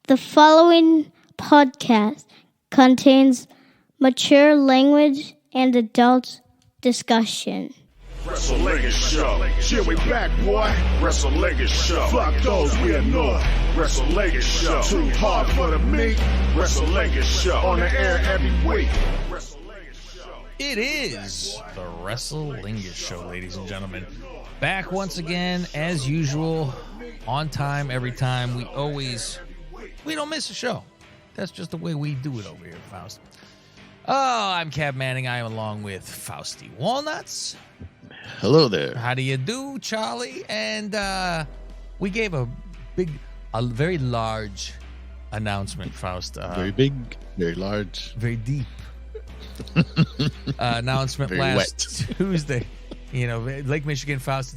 The following podcast contains mature language and adult discussion. Wrestlingus Show. Yeah, we back, boy. Wrestlingus Show. Fuck those we annoy. Wrestlingus Show. Too hard for the meat. Wrestlingus Show. On the air every week. It is the Wrestlingus Show, ladies and gentlemen. Back once again, as usual, on time, every time. We don't miss a show. That's just the way we do it over here, Faust. Oh, I'm Cab Manning. I am along with Fausty Walnuts. Hello there. How do you do, Charlie? And we gave a very large announcement, Faust. Very big, very large. Very deep. Announcement very last wet. Tuesday. You know, Lake Michigan, Faust,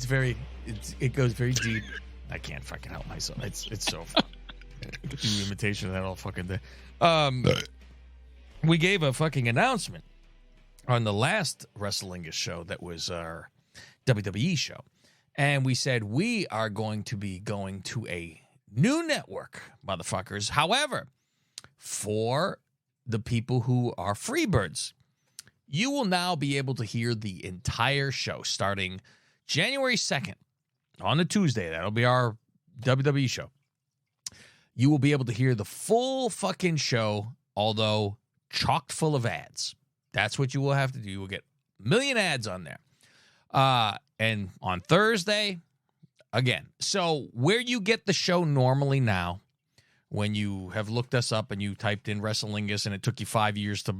it goes very deep. I can't fucking help myself. It's so fun. Do imitation of that all fucking day. We gave a fucking announcement on the last Wrestlingus show that was our WWE show. And we said we are going to be going to a new network, motherfuckers. However, for the people who are freebirds, you will now be able to hear the entire show starting January 2nd on a Tuesday. That'll be our WWE show. You will be able to hear the full fucking show, although chock full of ads. That's what you will have to do. You will get a million ads on there. And on Thursday, again. So where you get the show normally now, when you have looked us up and you typed in Wrestlingus and it took you 5 years to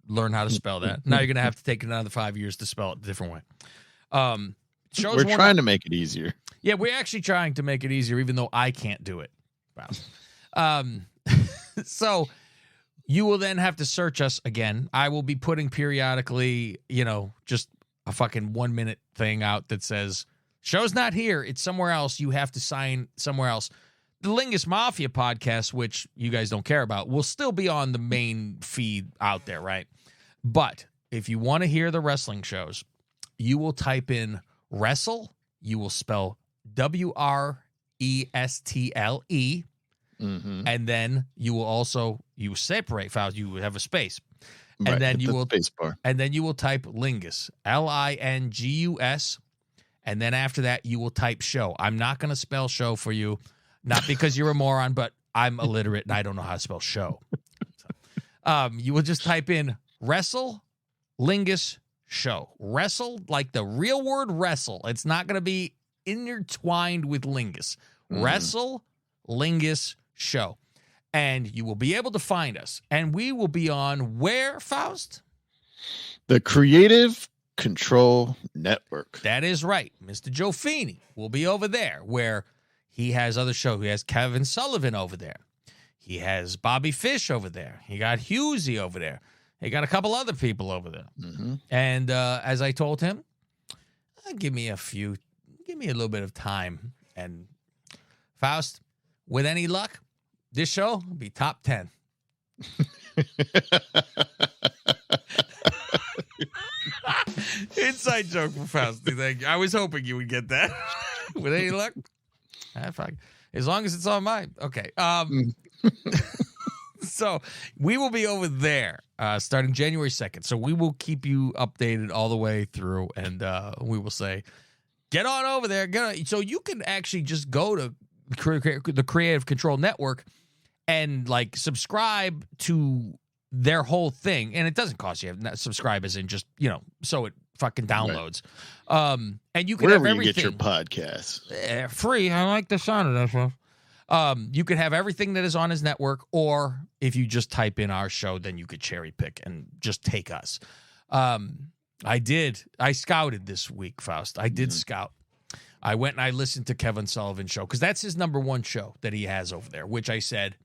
learn how to spell that, now you're going to have to take another 5 years to spell it a different way. We're trying to make it easier. Yeah, we're actually trying to make it easier, even though I can't do it. Wow. So you will then have to search us again. I will be putting periodically, just a fucking 1 minute thing out that says, show's not here. It's somewhere else. You have to sign somewhere else. The Lingus Mafia podcast, which you guys don't care about, will still be on the main feed out there, right? But if you want to hear the wrestling shows, you will type in wrestle. You will spell WRESTLE. Mm-hmm. And then you separate files. You have a space, and Right, then hit you the will space bar. and then you will type Lingus, LINGUS, and then after that you will type show. I'm not going to spell show for you, not because you're a moron, but I'm illiterate and I don't know how to spell show. So, you will just type in wrestle, Lingus, show. Wrestle, like the real word wrestle. It's not going to be intertwined with Lingus. Wrestle, Lingus, show. And you will be able to find us. And we will be on where, Faust? The Creative Control Network. That is right. Mr. Joe Feeney will be over there where he has other shows. He has Kevin Sullivan over there. He has Bobby Fish over there. He got Husey over there. He got a couple other people over there. Mm-hmm. And as I told him, give me a little bit of time. And Faust, with any luck, this show will be top 10. Inside joke for Faust. I was hoping you would get that. With any luck, as long as it's on mine. Okay. So we will be over there starting January 2nd. So we will keep you updated all the way through, and we will say, get on over there. So you can actually just go to the Creative Control Network and subscribe to their whole thing, and it doesn't cost you. Subscribe as in just so it fucking downloads. Right. And you can wherever have everything. You get your podcasts free. I like the sound of that one. You could have everything that is on his network, or if you just type in our show, then you could cherry pick and just take us. I scouted this week, Faust. I did scout. I went and I listened to Kevin Sullivan's show because that's his number one show that he has over there, which I said,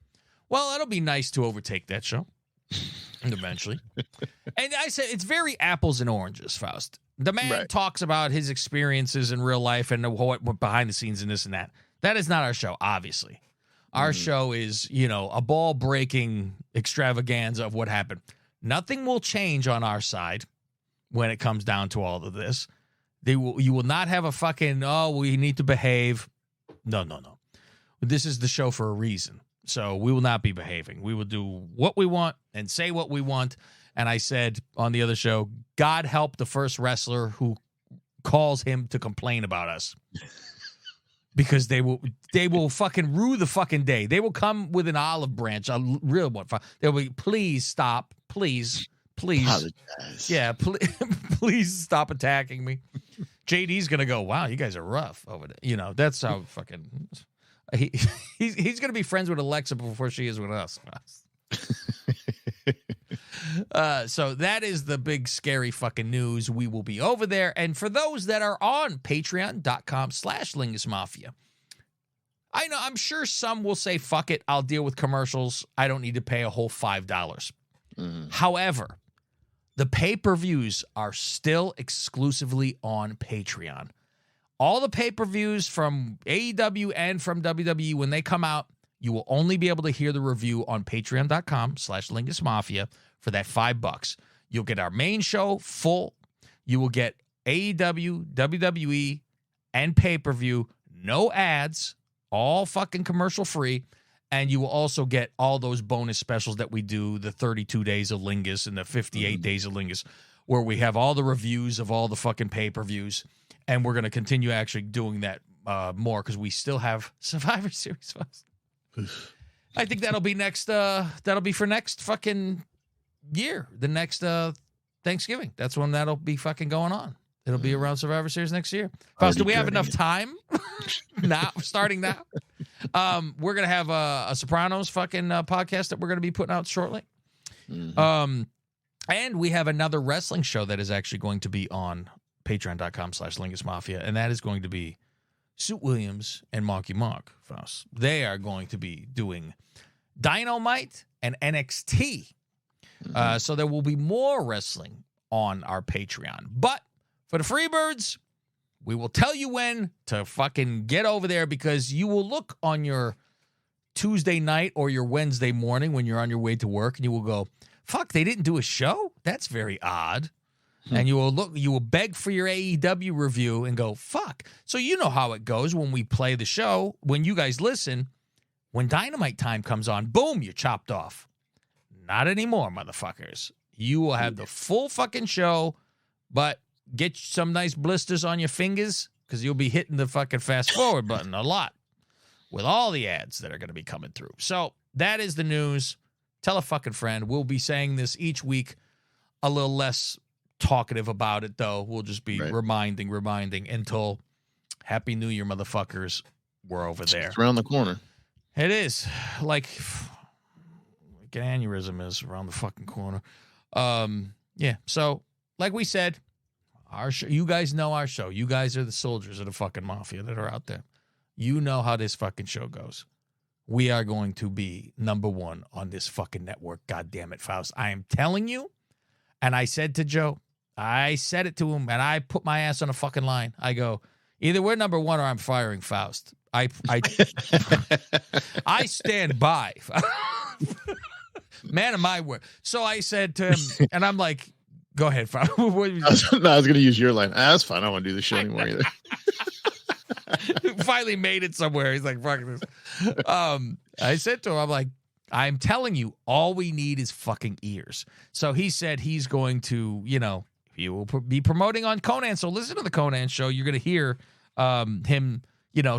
well, it'll be nice to overtake that show eventually. And I said, it's very apples and oranges, Faust. The man talks about his experiences in real life and what went behind the scenes and this and that. That is not our show, obviously. Our show is, a ball-breaking extravaganza of what happened. Nothing will change on our side when it comes down to all of this. You will not have a fucking, we need to behave. No. This is the show for a reason. So we will not be behaving. We will do what we want and say what we want. And I said on the other show, God help the first wrestler who calls him to complain about us. Because they will fucking rue the fucking day. They will come with an olive branch, a real one. They'll be, please stop. Please. Apologize. Yeah, please stop attacking me. JD's going to go, wow, you guys are rough over there. You know, that's how fucking... He's going to be friends with Alexa before she is with us. So that is the big scary fucking news. We will be over there. And for those that are on patreon.com/Lingus Mafia, I know, I'm sure some will say, fuck it, I'll deal with commercials. I don't need to pay a whole $5. However, the pay-per-views are still exclusively on Patreon. All the pay-per-views from AEW and from WWE, when they come out, you will only be able to hear the review on patreon.com/Lingus Mafia for that $5. You'll get our main show full. You will get AEW, WWE, and pay-per-view, no ads, all fucking commercial free. And you will also get all those bonus specials that we do, the 32 days of Lingus and the 58 days of Lingus, where we have all the reviews of all the fucking pay-per-views. And we're going to continue actually doing that more because we still have Survivor Series. I think that'll be next. That'll be for next fucking year. The next Thanksgiving. That's when that'll be fucking going on. It'll be around Survivor Series next year. Faust, do we have enough time now? Starting now, we're gonna have a Sopranos fucking podcast that we're gonna be putting out shortly. And we have another wrestling show that is actually going to be on patreon.com/Lingus Mafia, and that is going to be Suit Williams and Marky Mark, Faust. They are going to be doing Dynamite and NXT. So there will be more wrestling on our Patreon. But for the Freebirds, we will tell you when to fucking get over there, because you will look on your Tuesday night or your Wednesday morning when you're on your way to work, and you will go, fuck, they didn't do a show? That's very odd. And you will beg for your AEW review and go, fuck. So you know how it goes when we play the show. When you guys listen, when Dynamite time comes on, boom, you're chopped off. Not anymore, motherfuckers. You will have the full fucking show, but get some nice blisters on your fingers, because you'll be hitting the fucking fast forward button a lot with all the ads that are going to be coming through. So that is the news. Tell a fucking friend. We'll be saying this each week, a little less talkative about it, though. We'll just be reminding until Happy New Year, motherfuckers. We're over there. It's around the corner. It is. Like an aneurysm is around the fucking corner. Yeah. So, like we said, our show, you guys know our show. You guys are the soldiers of the fucking mafia that are out there. You know how this fucking show goes. We are going to be number one on this fucking network. God damn it, Faust. I am telling you. And I said to Joe, I said it to him, and I put my ass on a fucking line. I go, either we're number one or I'm firing Faust. I stand by. Man of my word. So I said to him, and I'm like, go ahead, Faust. I was going to use your line. That's fine. I don't want to do the show anymore either. Finally made it somewhere. He's like, fuck this. I said to him, I'm like, I'm telling you, all we need is fucking ears. So he said he's going to, he will be promoting on Conan. So listen to the Conan show. You're going to hear him,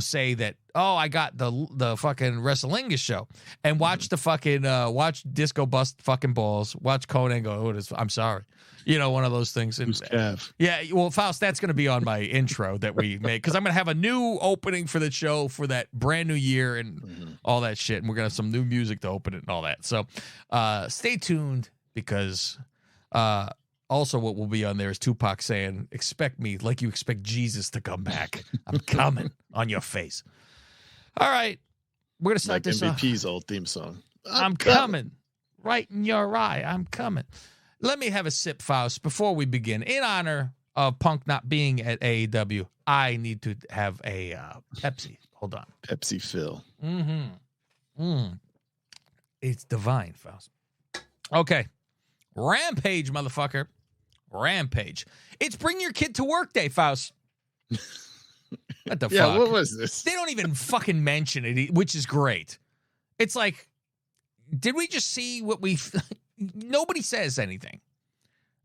say that, oh, I got the fucking Wrestlingus show, and watch the fucking, watch Disco bust fucking balls. Watch Conan go, oh, I'm sorry. One of those things. And, yeah, well, Faust, that's going to be on my intro that we make, because I'm going to have a new opening for the show for that brand new year and all that shit, and we're going to have some new music to open it and all that. So stay tuned, because also what will be on there is Tupac saying, expect me like you expect Jesus to come back. I'm coming on your face. All right, we're going to start this off. MVP's old theme song. I'm coming right in your eye. I'm coming. Let me have a sip, Faust, before we begin. In honor of Punk not being at AEW, I need to have a Pepsi. Hold on. Pepsi Phil. It's divine, Faust. Okay. Rampage, motherfucker. Rampage. It's Bring Your Kid to Work Day, Faust. What the fuck? Yeah, what was this? They don't even fucking mention it, which is great. It's like, did we just see what we? Nobody says anything.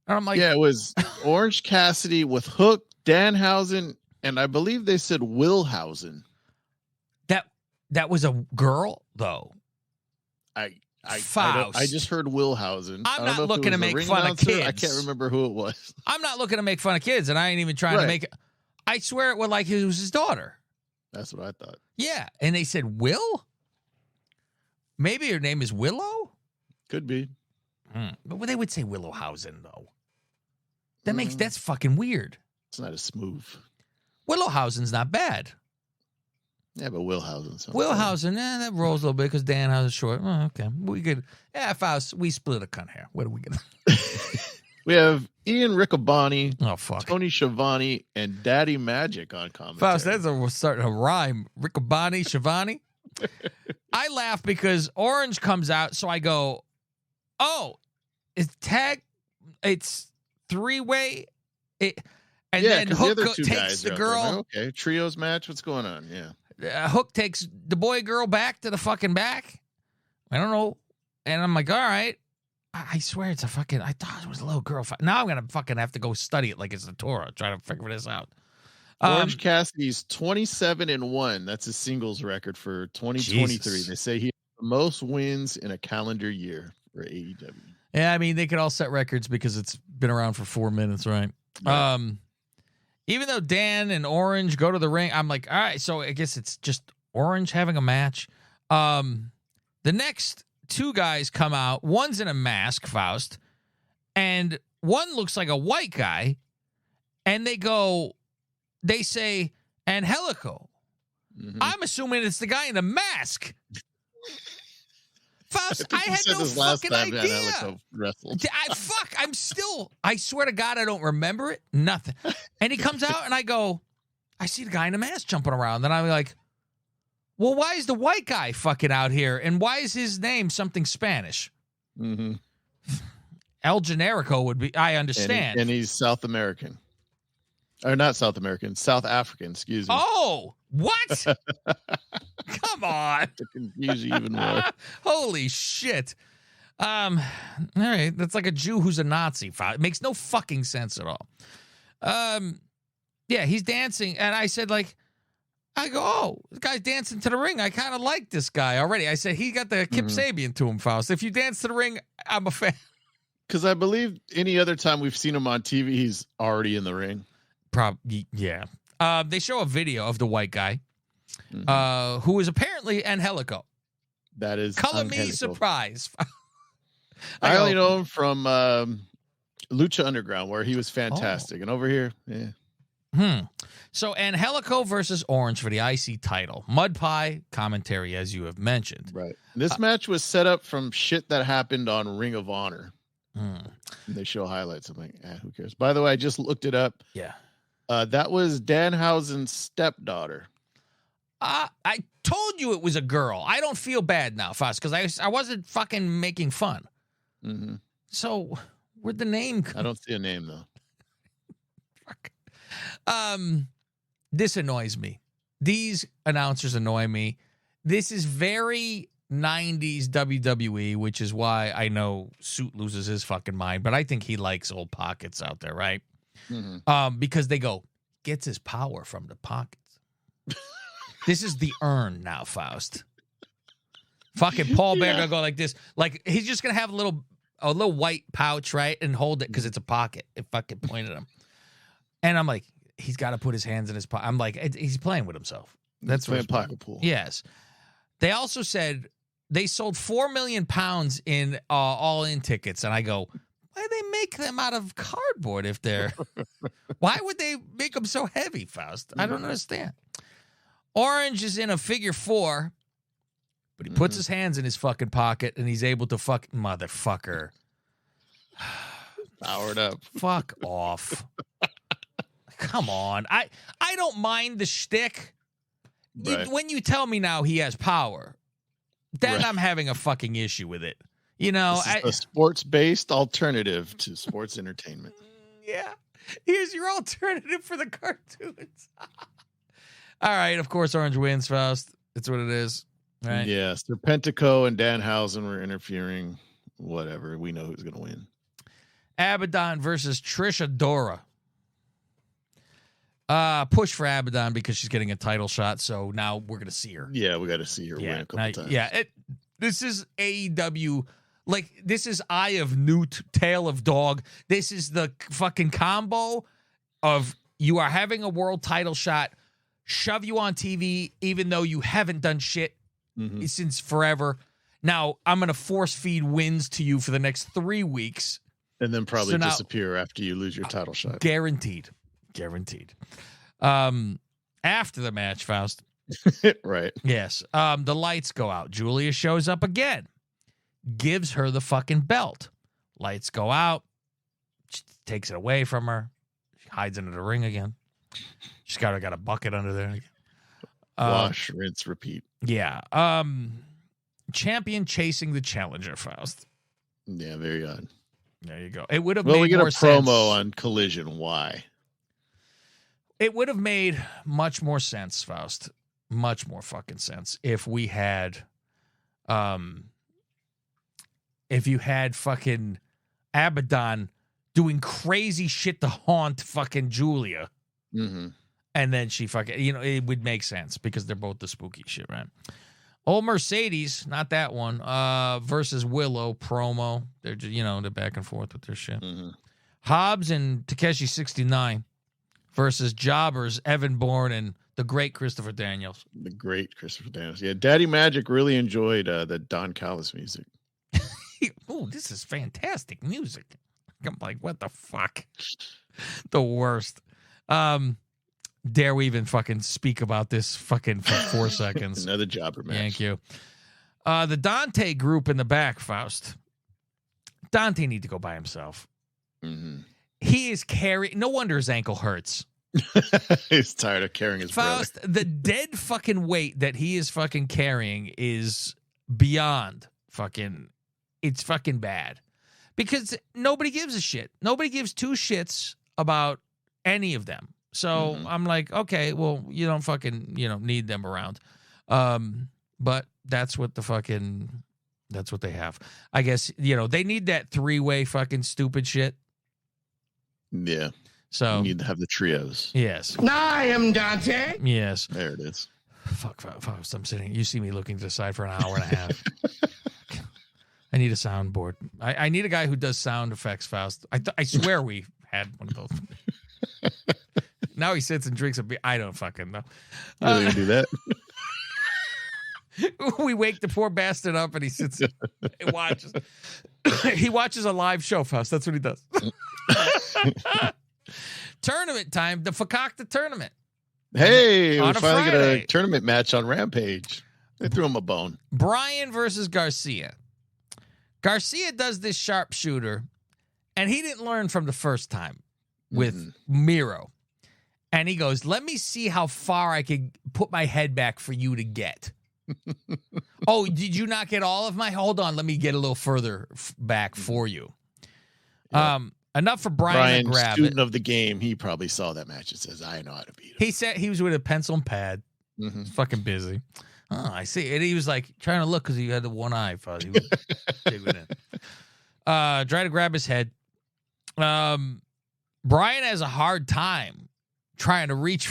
And I'm like, yeah, it was Orange Cassidy with Hook, Danhausen, and I believe they said Willhausen. That was a girl though. I Faust. just heard Willhausen. I'm not looking to make fun of kids. I can't remember who it was. I'm not looking to make fun of kids, and I ain't even trying to make it. I swear it was like it was his daughter. That's what I thought. Yeah, and they said Will. Maybe her name is Willow. Could be. But they would say Willowhausen though. That's fucking weird. It's not as smooth. Willowhausen's not bad. Yeah, but Willhausen. Willhausen, that rolls a little bit because Danhausen's short. Oh, okay, we could. Yeah, Faust, we split a cunt hair. What are we gonna? We have Ian Riccaboni, Tony Schiavone, and Daddy Magic on commentary. Faust, we're starting to rhyme. Riccaboni, Schiavone. I laugh because Orange comes out, so I go, "Oh, it's three-way." Then Hook takes the girl. Like, okay, trios match. What's going on? Yeah. Hook takes the boy girl back to the fucking back. I don't know. And I'm like, all right. I swear it's a fucking, I thought it was a little girl. Now I'm going to fucking have to go study it like it's the Torah, try to figure this out. Orange Cassidy's 27-1. That's his singles record for 2023. Jesus. They say he has the most wins in a calendar year for AEW. Yeah, I mean, they could all set records because it's been around for 4 minutes, right? Yeah. Even though Dan and Orange go to the ring, I'm like, all right, so I guess it's just Orange having a match. The next two guys come out. One's in a mask, Faust, and one looks like a white guy. And they say, Angelico. Mm-hmm. I'm assuming it's the guy in the mask. Faust, I had no fucking idea. I swear to God, I don't remember it. Nothing. And he comes out and I go, I see the guy in the mask jumping around. Then I'm like, well, why is the white guy fucking out here? And why is his name something Spanish? Mm-hmm. El Generico would be, I understand. And he's South American. Or not South American, South African, excuse me. Oh, what? Come on. To confuse you even more. Holy shit. All right. That's like a Jew who's a Nazi. It makes no fucking sense at all. Yeah, he's dancing. And I said, I go, oh, this guy's dancing to the ring. I kind of like this guy already. I said, he got the Kip Sabian to him, Faust. If you dance to the ring, I'm a fan. Because I believe any other time we've seen him on TV, he's already in the ring. Probably, yeah. They show a video of the white guy, who is apparently Angelico. That is color me surprised. I only know him from Lucha Underground, where he was fantastic, and over here, yeah. So Angelico versus Orange for the IC title. Mud Pie commentary, as you have mentioned. Right. This match was set up from shit that happened on Ring of Honor. They show highlights. I'm like, who cares? By the way, I just looked it up. Yeah. That was Danhausen's stepdaughter. I told you it was a girl. I don't feel bad now, Faust, because I wasn't fucking making fun. Mm-hmm. So where'd the name come? I don't see a name though. Fuck. This annoys me. These announcers annoy me. This is very 90s WWE, which is why I know Suit loses his fucking mind, but I think he likes old pockets out there, right? Mm-hmm. Because they go, gets his power from the pockets. This is the urn now, Faust. Fucking Paul Bear gonna go like this. Like, he's just gonna have a little white pouch, right? And hold it because it's a pocket. It fucking pointed at him. And I'm like, he's got to put his hands in his pocket. I'm like, he's playing with himself. That's playing pocket pool. Yes. They also said they sold 4 million pounds in all-in tickets. And I go, why do they make them out of cardboard if they're... Why would they make them so heavy, Faust? I don't understand. Orange is in a figure 4, but he puts his hands in his fucking pocket and he's able to motherfucker. Powered up. Fuck off. Come on. I don't mind the shtick. Right. When you tell me now he has power, then I'm having a fucking issue with it. You know, this is a sports-based alternative to sports entertainment. Yeah. Here's your alternative for the cartoons. All right. Of course, Orange wins, Faust. It's what it is. Right? Yeah, Serpentico and Danhausen were interfering. Whatever. We know who's going to win. Abaddon versus Trish Adora. Push for Abaddon because she's getting a title shot, so now we're going to see her. Yeah, we got to see her win a couple times. Yeah, this is AEW. Like, this is Eye of Newt, Tail of Dog. This is the fucking combo of you are having a world title shot, shove you on TV, even though you haven't done shit since forever. Now, I'm going to force feed wins to you for the next 3 weeks. And then probably disappear after you lose your title shot. Guaranteed. After the match, Faust. Right. Yes. The lights go out. Julia shows up again. Gives her the fucking belt. Lights go out. She takes it away from her. She hides into the ring again. She's got a bucket under there. Wash, rinse, repeat. Yeah. Champion chasing the challenger, Faust. Yeah, very odd. There you go. It would have made we get more a promo sense. On Collision. Why? It would have made much more sense, Faust. Much more fucking sense if we had if you had fucking Abaddon doing crazy shit to haunt fucking Julia. Mm-hmm. And then she fucking, it would make sense because they're both the spooky shit, right? Old Mercedes, not that one, versus Willow promo. They're just, they're back and forth with their shit. Mm-hmm. Hobbs and Takeshi 69 versus Jobbers, Evan Bourne, and the great Christopher Daniels. The great Christopher Daniels. Yeah, Daddy Magic really enjoyed the Don Callis music. Oh, this is fantastic music. I'm like, what the fuck? The worst. Dare we even fucking speak about this fucking for 4 seconds? Another jobber match. Thank you. The Dante group in the back, Faust. Dante need to go by himself. Mm-hmm. He is carrying. No wonder his ankle hurts. He's tired of carrying his Faust, brother. The dead fucking weight that he is fucking carrying is beyond fucking. It's fucking bad. Because nobody gives a shit. Nobody gives two shits about any of them. So I'm like, okay, well, you don't fucking, need them around. But that's what that's what they have. I guess, they need that 3-way fucking stupid shit. Yeah. So you need to have the trios. Yes. I am Dante. Yes. There it is. Fuck, I'm sitting. You see me looking to the side for an hour and a half. I need a soundboard. I need a guy who does sound effects, Faust. I swear we had one of those. Now he sits and drinks a beer. I don't fucking know. Really gonna do that? We wake the poor bastard up and he sits and watches. He watches a live show, Faust. That's what he does. Tournament time. The Fakakta tournament. Hey, we On a finally got Friday. a tournament match on Rampage. They threw him a bone. Bryan versus Garcia. Garcia does this sharpshooter, and he didn't learn from the first time with Miro. And he goes, let me see how far I can put my head back for you to get. Oh, did you not get all of my? Hold on, let me get a little further back for you. Yep. Enough for Bryan to grab student it. of the game, he probably saw that match and says, I know how to beat him. He said he was with a pencil and pad. He's fucking busy. Oh, I see. And he was like trying to look because he had the one eye. He was digging in. Try to grab his head. Bryan has a hard time trying to reach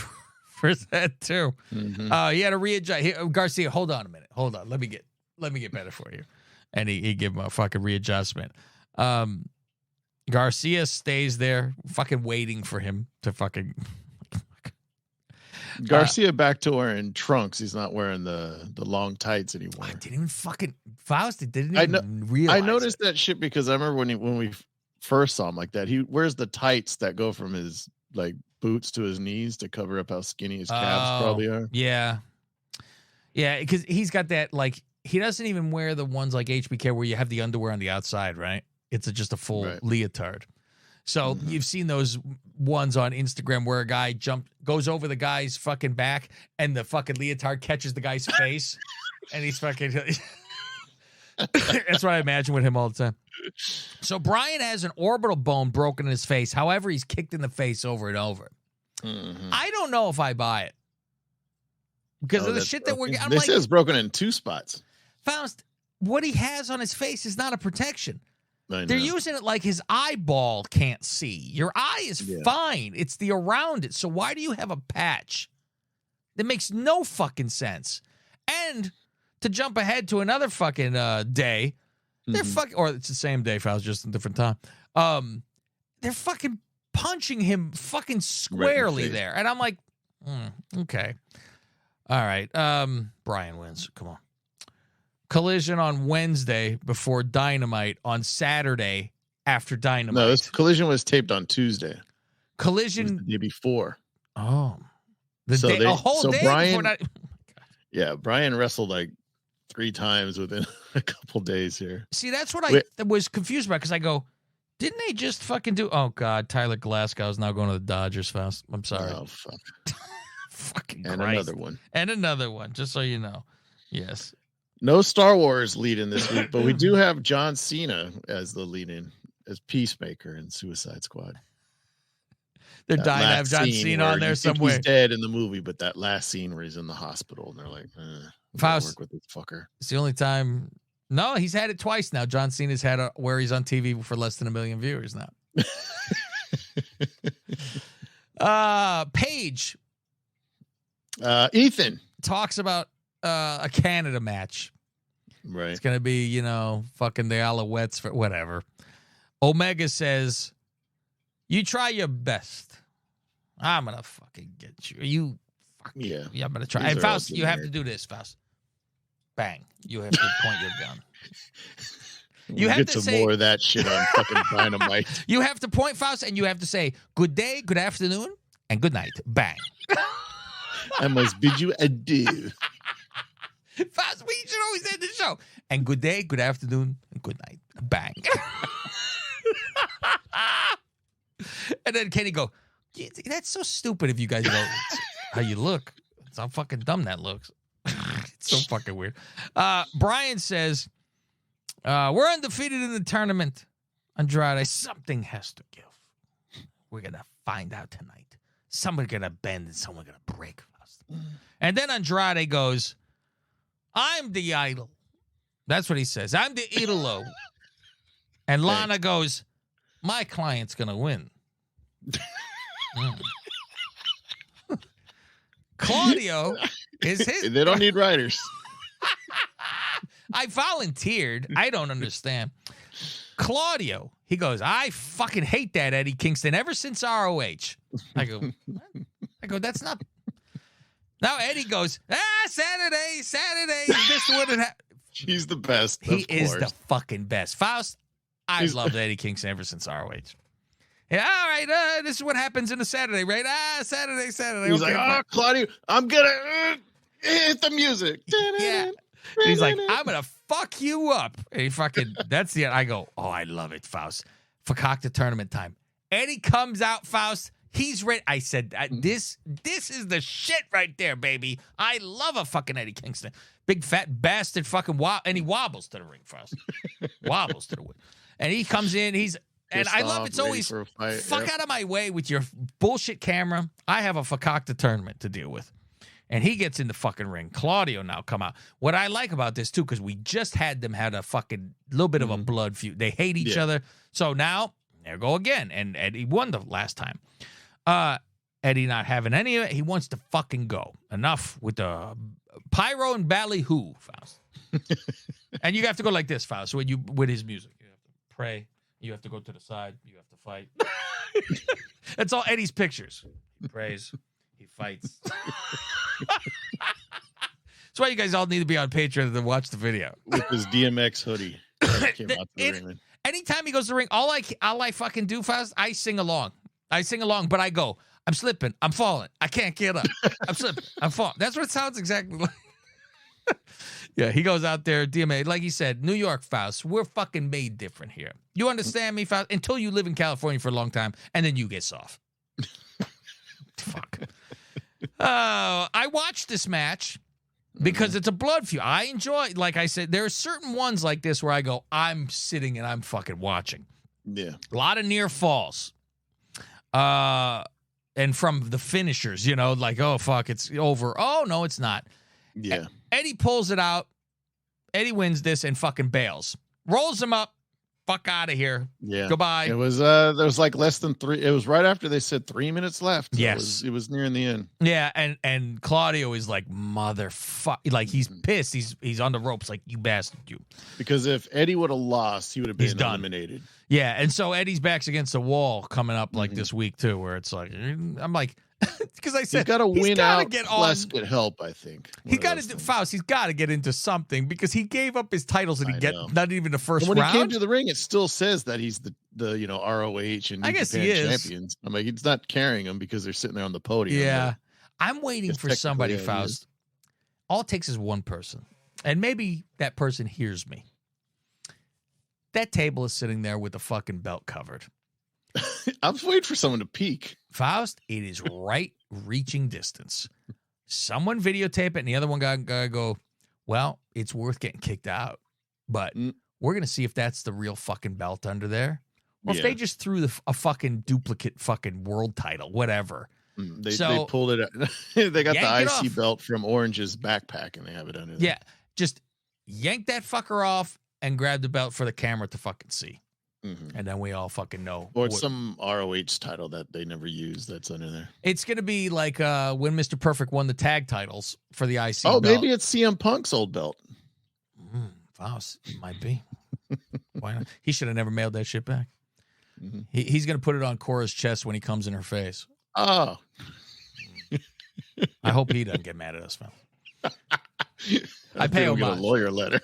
for his head too. He had to readjust. Garcia, hold on a minute. Hold on. Let me get better for you. And he gave him a fucking readjustment. Garcia stays there, fucking waiting for him to fucking. Garcia back to wearing trunks. He's not wearing the long tights anymore. I didn't even fucking Faust. Didn't even realize. I noticed that shit because I remember when we first saw him like that. He wears the tights that go from his like boots to his knees to cover up how skinny his calves probably are. Yeah, because he's got that like he doesn't even wear the ones like HBK where you have the underwear on the outside, right? It's just a full leotard. So you've seen those ones on Instagram where a guy goes over the guy's fucking back and the fucking leotard catches the guy's face and he's fucking. That's what I imagine with him all the time. So Bryan has an orbital bone broken in his face. However, he's kicked in the face over and over. I don't know if I buy it. because of the shit that we're getting. They say it's broken in 2 spots. Faust, what he has on his face is not a protection. They're using it like his eyeball can't see. Your eye is fine. It's the around it. So why do you have a patch? That makes no fucking sense. And to jump ahead to another fucking day, they're fucking, or it's the same day, Faust, just a different time. They're fucking punching him fucking squarely there. And I'm like, okay. All right. Brian wins. Come on. Collision on Wednesday before Dynamite on Saturday after Dynamite. No, this Collision was taped on Tuesday. Collision the day before. Oh. A whole day Brian, before yeah, Brian wrestled like 3 times within a couple days here. See, that's what I was confused about, because I go, didn't they just fucking do? Oh, God, Tyler Glasgow's now going to the Dodgers, Faust. I'm sorry. Oh, fuck. Fucking and Christ. another one. And another one, just so you know. Yes. No Star Wars lead-in this week, but we do have John Cena as the lead-in, as Peacemaker in Suicide Squad. They're dying to have John Cena on there somewhere. He's dead in the movie, but that last scene where he's in the hospital, and they're like, Faust, work with this fucker. It's the only time. No, he's had it twice now. John Cena's had where he's on TV for less than 1 million viewers now. Paige. Ethan talks about a Canada match. Right. It's going to be, fucking the Alouettes for whatever. Omega says, you try your best. I'm going to fucking get you. Yeah, I'm going to try. And Faust, you have to do this, Faust. Bang. You have to point your gun. You have to say more of that shit on fucking Dynamite. You have to point, Faust, and you have to say, good day, good afternoon, and good night. Bang. I must bid you adieu. Faust, we should always end the show. And good day, good afternoon, and good night. Bang. And then Kenny go, that's so stupid if you guys know how you look. It's how fucking dumb that looks. It's so fucking weird. Brian says, we're undefeated in the tournament. Andrade, something has to give. We're going to find out tonight. Someone's going to bend and someone's going to break. And then Andrade goes, I'm the idol. That's what he says. I'm the idolo. And Lana goes, my client's going to win. Claudio is his. They don't need writers. I volunteered. I don't understand. Claudio, he goes, I fucking hate that Eddie Kingston ever since ROH. I go, that's not. Now Eddie goes, Saturday. Is this what it He's the best. He is the fucking best. Faust, I've loved Eddie Kingston ever since ROH. Yeah, all right, this is what happens in a Saturday, right? Saturday. He's okay, like, Claudio, I'm going to hit the music. Yeah. He's like, I'm going to fuck you up. And he fucking, that's the, I go, oh, I love it, Faust. Fakakta tournament time. Eddie comes out, Faust. He's ready. I said, this is the shit right there, baby. I love a fucking Eddie Kingston. Big fat bastard fucking and he wobbles to the ring, Faust. Wobbles to the ring. And he comes in, and I love it's always fuck out of my way with your bullshit camera. I have a Fakakta tournament to deal with. And he gets in the fucking ring. Claudio now come out. What I like about this, too, because we just had them had a fucking little bit of a blood feud. They hate each other. So now, there go again. And Eddie won the last time. Eddie not having any of it. He wants to fucking go. Enough with the pyro and ballyhoo, Faust. And you have to go like this, Faust, with his music. You have to pray. You have to go to the side. You have to fight. That's all Eddie's pictures. He prays. He fights. That's why you guys all need to be on Patreon to watch the video. With his DMX hoodie. Anytime he goes to the ring, all I fucking do, Faust, I sing along. But I go, I'm slipping. I'm falling. I can't get up. I'm slipping. I'm falling. That's what it sounds exactly like. Yeah, he goes out there, DMA, like he said, New York, Faust, we're fucking made different here. You understand me, Faust? Until you live in California for a long time, and then you get soft. Fuck. I watched this match because it's a blood feud. I enjoy, like I said, there are certain ones like this where I go, I'm sitting and I'm fucking watching. Yeah. A lot of near falls. and from the finishers, like, oh, fuck, it's over. Oh, no, it's not. Yeah. Eddie pulls it out. Eddie wins this and fucking bails. Rolls him up. Fuck out of here. Yeah. Goodbye. It was there was like less than 3. It was right after they said 3 minutes left. So Yes. It was nearing the end. Yeah, and Claudio is like, motherfucker. Like, he's pissed. He's on the ropes like, you bastard, you. Because if Eddie would have lost, he would have He's been done. eliminated. Yeah, and so Eddie's back's against the wall coming up like this week too, where it's like, I'm like, because I said He's got to win out. Get plus on. get help. I think He got to Faust. He's got to get into something because he gave up his titles and he get not even the first when round. He came to the ring, it still says that he's the ROH and I guess he is champions. I'm like, he's not carrying them because they're sitting there on the podium. Yeah, I'm waiting for somebody, Faust. All it takes is one person, and maybe that person hears me. That table is sitting there with the fucking belt covered. I'm waiting for someone to peek. Faust, it is right reaching distance. Someone videotape it, and the other one gotta go, well, it's worth getting kicked out. But we're going to see if that's the real fucking belt under there. Or if they just threw a fucking duplicate fucking world title, whatever. They pulled it out. They got the IC belt from Orange's backpack, and they have it under there. Yeah, just yank that fucker off and grab the belt for the camera to fucking see. And then we all fucking know. Or it's some ROH title that they never use that's under there. It's going to be like when Mr. Perfect won the tag titles for the IC belt. Maybe it's CM Punk's old belt. Faust, it might be. Why not? He should have never mailed that shit back. He's going to put it on Cora's chest when he comes in her face. Oh. I hope he doesn't get mad at us, man. I pay him a lawyer letter.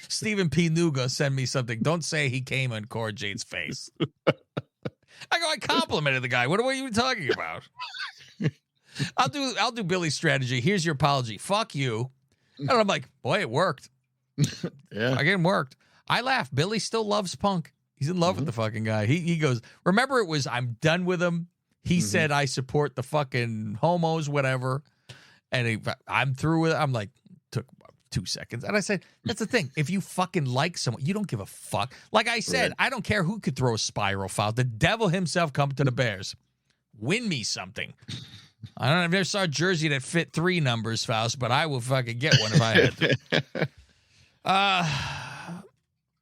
Stephen P. Nuga send me something. Don't say he came on Cora Jade's face. I complimented the guy. What are you talking about? I'll do Billy's strategy. Here's your apology. Fuck you. And I'm like, boy, it worked. Yeah. Again, worked. I laugh. Billy still loves Punk. He's in love with the fucking guy. He goes, remember it was, I'm done with him. He said, I support the fucking homos, whatever. And I'm through with it. I'm like, took 2 seconds. And I said, that's the thing. If you fucking like someone, you don't give a fuck. Like I said, I don't care who could throw a spiral foul. The devil himself come to the Bears. Win me something. I don't know. I've never saw a jersey that fit 3 numbers, Faust, but I will fucking get one if I had to.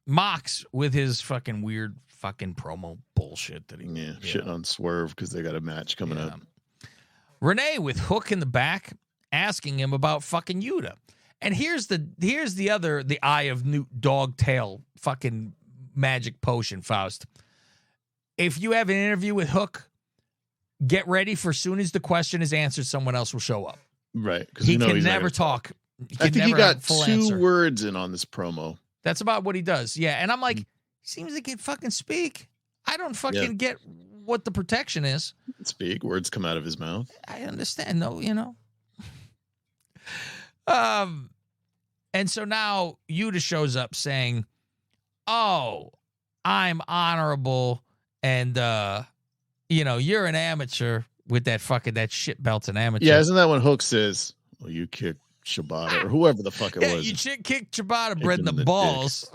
Mox with his fucking weird fucking promo bullshit that he shitting on Swerve because they got a match coming up. Renee with Hook in the back asking him about fucking Yuta. And here's the eye of Newt dog tail fucking magic potion, Faust. If you have an interview with Hook, get ready for as soon as the question is answered, someone else will show up. Right. Because he can never talk. I think he got 2 words in on this promo. That's about what he does. Yeah. And I'm like, he seems like he can fucking speak. I don't fucking get what the protection is. Speak. Words come out of his mouth. I understand, though, and so now Yuta shows up saying, oh, I'm honorable and, you're an amateur with that shit belt's an amateur. Yeah, isn't that when Hook says, well, you kicked Shibata or whoever the fuck it was. You kicked Shibata bread in the balls.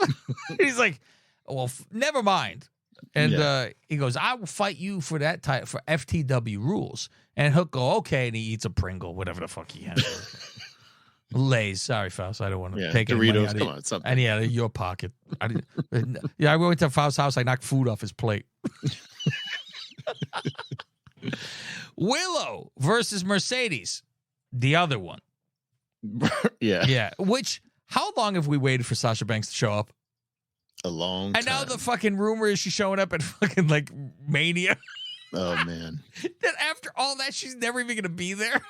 He's like, well, never mind. And he goes, I will fight you for that title, for FTW rules. And Hook go, okay, and he eats a Pringle, whatever the fuck he has. Lay's. Sorry, Faust. I don't want to take any money out come on, something. And your pocket. I went to Faust's house. I knocked food off his plate. Willow versus Mercedes, the other one. Yeah. Which, how long have we waited for Sasha Banks to show up? A long time. And now the fucking rumor is she's showing up at fucking like Mania. Oh man. That after all that, she's never even gonna be there.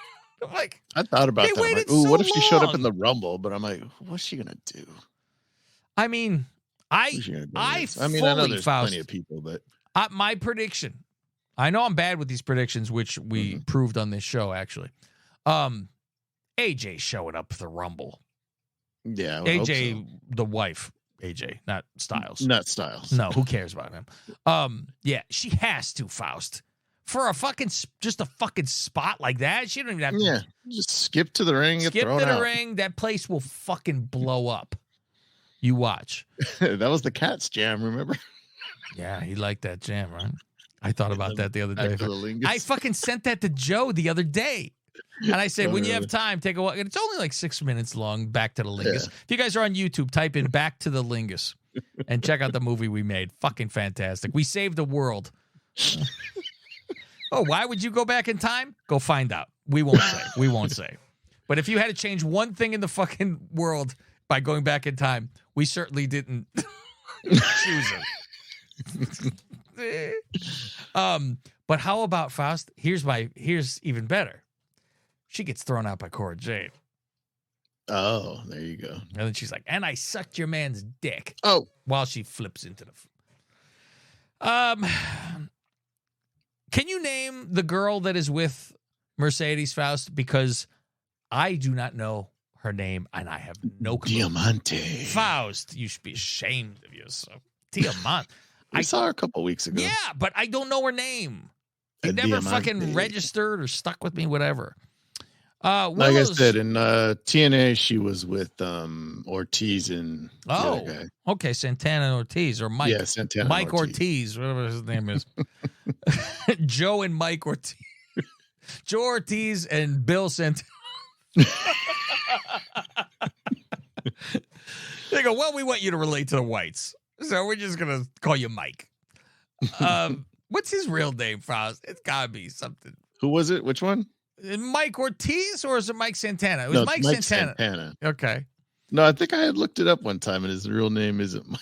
I'm like, I thought about that. I'm like, ooh, what if she showed up in the Rumble? But I'm like, what's she gonna do? I mean, I know there's plenty of people, but my prediction. I know I'm bad with these predictions, which we proved on this show actually. AJ showing up for the Rumble. Yeah, AJ, the wife. AJ, not Styles. Not Styles. No, who cares about him? Yeah, she has to, Faust. For just a fucking spot like that, she don't even have to. Yeah, just skip to the ring. Skip to the ring. That place will fucking blow up. You watch. That was the Cat's jam, remember? Yeah, he liked that jam, right? I thought about that the other day. I fucking sent that to Joe the other day. And I said, when you have time, take a walk. And it's only like 6 minutes long, Back to the Lingus. If you guys are on YouTube, type in Back to the Lingus and check out the movie we made. Fucking fantastic. We saved the world. Oh, why would you go back in time? Go find out. We won't say. We won't say. But if you had to change one thing in the fucking world by going back in time, we certainly didn't choose it. But how about Faust? Here's even better. She gets thrown out by Cora Jade. Oh, there you go. And then she's like, and I sucked your man's dick. Oh. While she flips into the... Can you name the girl that is with Mercedes, Faust? Because I do not know her name, and I have no clue. Diamante. Faust, you should be ashamed of yourself. Diamante. I saw her a couple weeks ago. Yeah, but I don't know her name. It never fucking registered or stuck with me, whatever. Like I said, in TNA, she was with Ortiz and the other guy. Okay, Santana and Ortiz, or Mike. Yeah, Santana Mike Ortiz, whatever his name is. Joe and Mike Ortiz. Joe Ortiz and Bill Santana. They go, well, we want you to relate to the whites, so we're just going to call you Mike. What's his real name, Faust? It's got to be something. Who was it? Which one? Mike Ortiz, or is it Mike Santana? It was Mike Santana. Okay. No, I think I had looked it up one time, and his real name isn't Mike.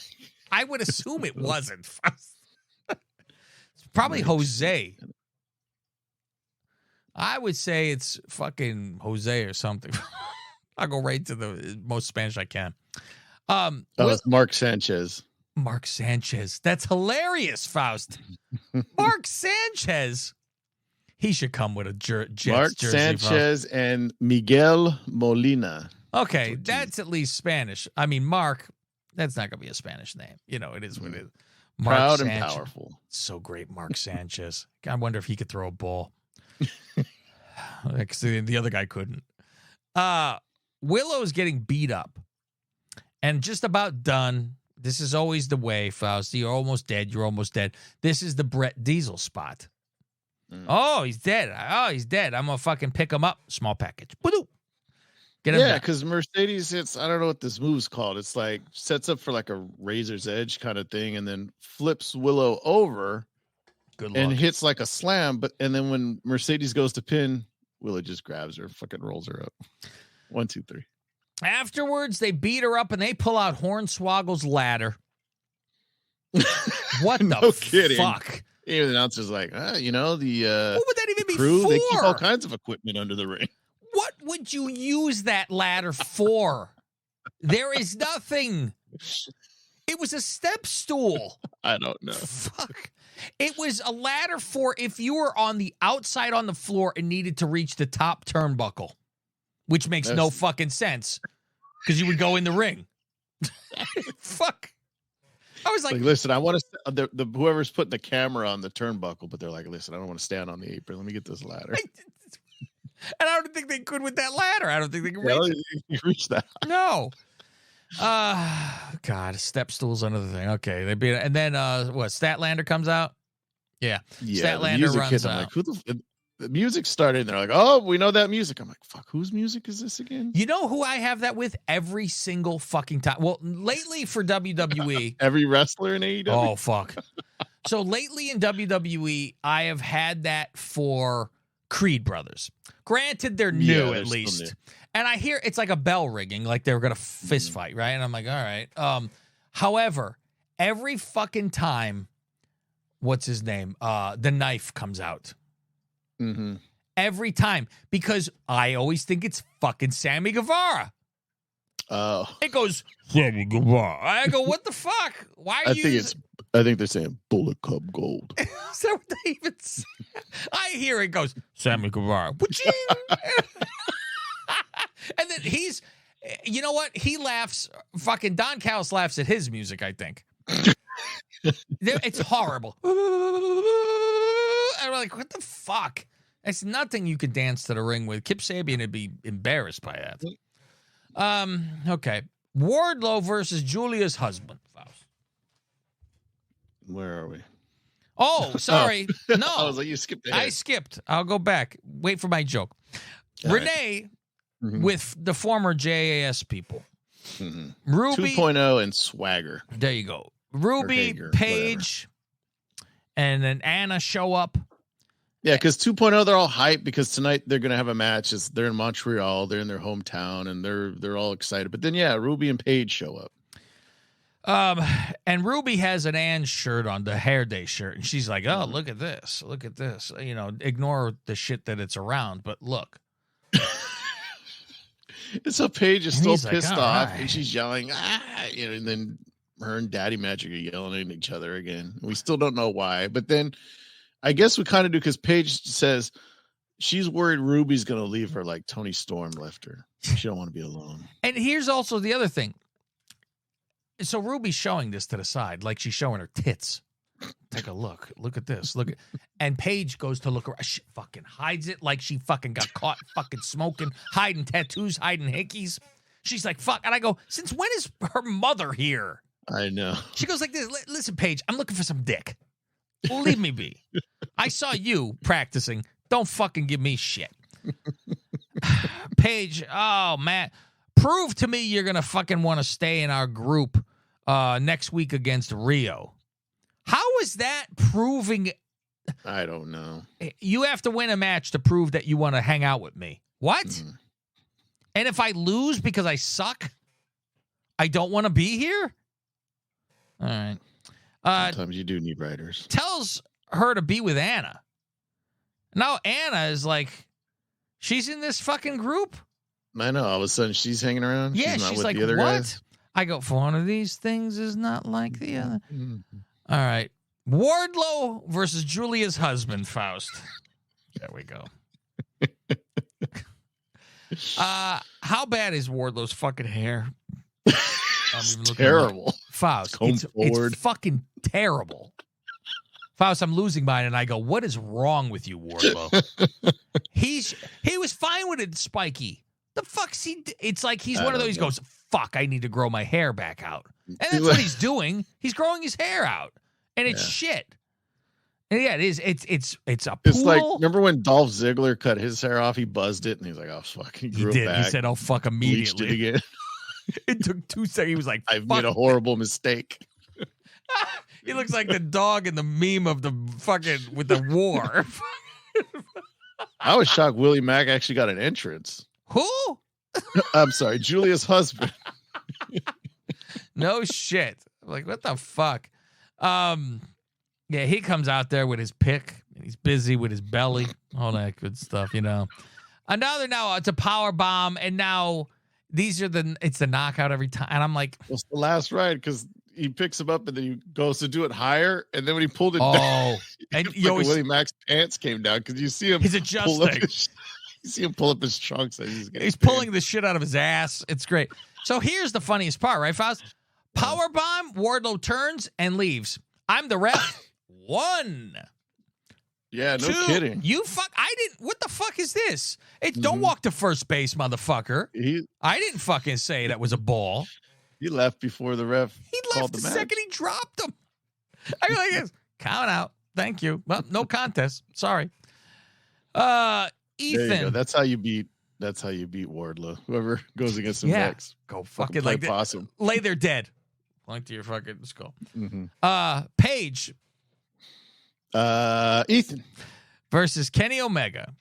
I would assume it wasn't. It's probably Jose. I would say it's fucking Jose or something. I'll go right to the most Spanish I can. It's Mark Sanchez. Mark Sanchez. That's hilarious, Faust. Mark Sanchez. He should come with a Jets Mark jersey. Sanchez and Miguel Molina. Okay, that's at least Spanish. I mean, Mark, that's not going to be a Spanish name. You know, it is what it is. Mark Proud Sanchez. and powerful. So great, Mark Sanchez. I wonder if he could throw a ball. Because the other guy couldn't. Willow's getting beat up. And just about done. This is always the way, Faust. You're almost dead. You're almost dead. This is the Brett Diesel spot. Oh, he's dead. Oh, he's dead. I'm going to fucking pick him up. Small package. Get him yeah, because Mercedes hits, I don't know what this move's called. It's like sets up for like a razor's edge kind of thing and then flips Willow over and hits like a slam. And then when Mercedes goes to pin, Willow just grabs her, fucking rolls her up. 1, 2, 3. Afterwards, they beat her up and they pull out Hornswoggle's ladder. What the fuck? Even the announcer's like, the what would that even crew, be for? They keep all kinds of equipment under the ring. What would you use that ladder for? There is nothing. It was a step stool. I don't know. Fuck. It was a ladder for if you were on the outside on the floor and needed to reach the top turnbuckle, which makes no fucking sense because you would go in the ring. Fuck. I was like, listen, I want to, whoever's putting the camera on the turnbuckle, but they're like, listen, I don't want to stand on the apron. Let me get this ladder. And I don't think they could with that ladder. I don't think they can reach that. No. God, step stool's another thing. Okay, they beat it. And then, Statlander comes out? Yeah. Statlander runs out. I'm like, the music started, and they're like, oh, we know that music. I'm like, fuck, whose music is this again? You know who I have that with every single fucking time? Well, lately for WWE. Every wrestler in AEW? Oh, fuck. So lately in WWE, I have had that for Creed Brothers. Granted, they're new at least. New. And I hear it's like a bell ringing, like they were going to fist fight, right? And I'm like, all right. However, every fucking time, what's his name? The Knife comes out. Mm-hmm. Every time, because I always think it's fucking Sammy Guevara. Oh, it goes Sammy Guevara. I go, what the fuck? Why are you? I think they're saying Bullet Club Gold. Is that what they even say? I hear it goes Sammy Guevara. And then he's, you know what? He laughs. Fucking Don Callis laughs at his music. I think it's horrible. And we're like, what the fuck? It's nothing you could dance to the ring with. Kip Sabian would be embarrassed by that. Okay. Wardlow versus Julia's husband. Where are we? Oh, sorry. No. I was like, you skipped ahead. I skipped. I'll go back. Wait for my joke. All Renee with the former JAS people. Mm-hmm. Ruby 2.0 and Swagger. There you go. Ruby, Hager, Paige, and then Anna show up. Yeah, because 2.0, they're all hyped because tonight they're going to have a match. They're in Montreal. They're in their hometown, and they're all excited. But then, yeah, Ruby and Paige show up. And Ruby has an Ann shirt on, the Hair Day shirt, and she's like, "Oh, look at this! Look at this! You know, ignore the shit that it's around, but look." And so Paige is still pissed like, off, right. and she's yelling, you know, and then her and Daddy Magic are yelling at each other again. We still don't know why, but then I guess we kind of do because Paige says she's worried Ruby's going to leave her like Tony Storm left her. She don't want to be alone. And here's also the other thing. So Ruby's showing this to the side, like she's showing her tits. Take a look. Look at this. Look at, and Paige goes to look around. She fucking hides it like she fucking got caught fucking smoking, hiding tattoos, hiding hickeys. She's like, fuck. And I go, since when is her mother here? I know. She goes like this. Listen, Paige, I'm looking for some dick. Leave me be. I saw you practicing. Don't fucking give me shit. Paige, oh, man. Prove to me you're going to fucking want to stay in our group next week against Rio. How is that proving? I don't know. You have to win a match to prove that you want to hang out with me. What? Mm. And if I lose because I suck, I don't want to be here? All right. Sometimes you do need writers. Tells her to be with Anna. Now Anna is like, she's in this fucking group? I know. All of a sudden she's hanging around. Yeah, she's not with like, the other what? guys. I go, for one of these things is not like the other. Mm-hmm. All right. Wardlow versus Julia's husband, Faust. There we go. How bad is Wardlow's fucking hair? It's terrible. Faust, it's fucking terrible. Faust, I'm losing mine, and I go, what is wrong with you, Wardlow? He was fine with it, Spiky. The fuck's he? It's like he's one of those. He goes, fuck, I need to grow my hair back out, and that's what he's doing. He's growing his hair out, and it's shit. And yeah, it is. It's a pool. It's like, remember when Dolph Ziggler cut his hair off? He buzzed it, and he's like, oh fuck, he grew it back. He said, oh fuck, immediately. It again. It took 2 seconds. He was like, I've made a horrible mistake. He looks like the dog in the meme of the fucking with the war. I was shocked Willie Mack actually got an entrance. Who? I'm sorry, Julia's husband. No shit. I'm like, what the fuck? Yeah, he comes out there with his pick, and he's busy with his belly, all that good stuff, you know. Another now, it's a power bomb, and now it's the knockout every time, and I'm like, it's the last ride because he picks him up and then he goes to do it higher, and then when he pulled it down, and Willie Mack's pants came down because you see him. He's adjusting. You see him pull up his trunks. He's pulling the shit out of his ass. It's great. So here's the funniest part, right, Faust? Power bomb. Wardlow turns and leaves. I'm the ref. 1. Yeah, no 2. kidding. I didn't. What the fuck is this? Don't walk to first base, motherfucker. I didn't fucking say that was a ball. He left before the ref. He left the second he dropped him. I go like this. Count out. Thank you. Well, no contest. Sorry. Ethan. There you go. That's how you beat Wardlow. Whoever goes against him next. Go fucking like possum. Lay there dead. Point to your fucking skull. Mm-hmm. Paige. Ethan versus Kenny Omega.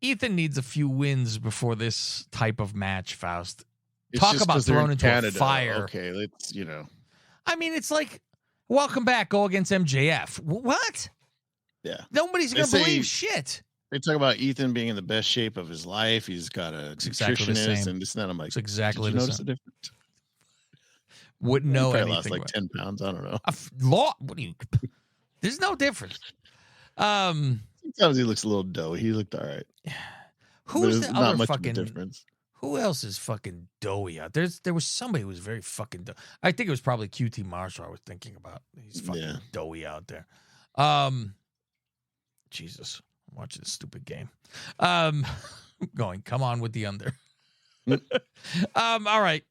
Ethan needs a few wins before this type of match, Faust. Talk about thrown into Canada. A fire. Okay, let's, I mean, it's like, welcome back, go against MJF. What? Yeah. Nobody's going to believe shit. They talk about Ethan being in the best shape of his life. He's got a nutritionist and this and that. I'm like, it's exactly did you the notice same. the difference? Wouldn't know he anything. Lost like 10 pounds. I don't know. What do you? There's no difference. Sometimes he looks a little doughy. He looked all right. Who's the other much fucking of a difference? Who else is fucking doughy out there? There was somebody who was very fucking doughy. I think it was probably QT Marshall I was thinking about. He's fucking doughy out there. Jesus. I'm watching this stupid game. Going, come on with the under. All right.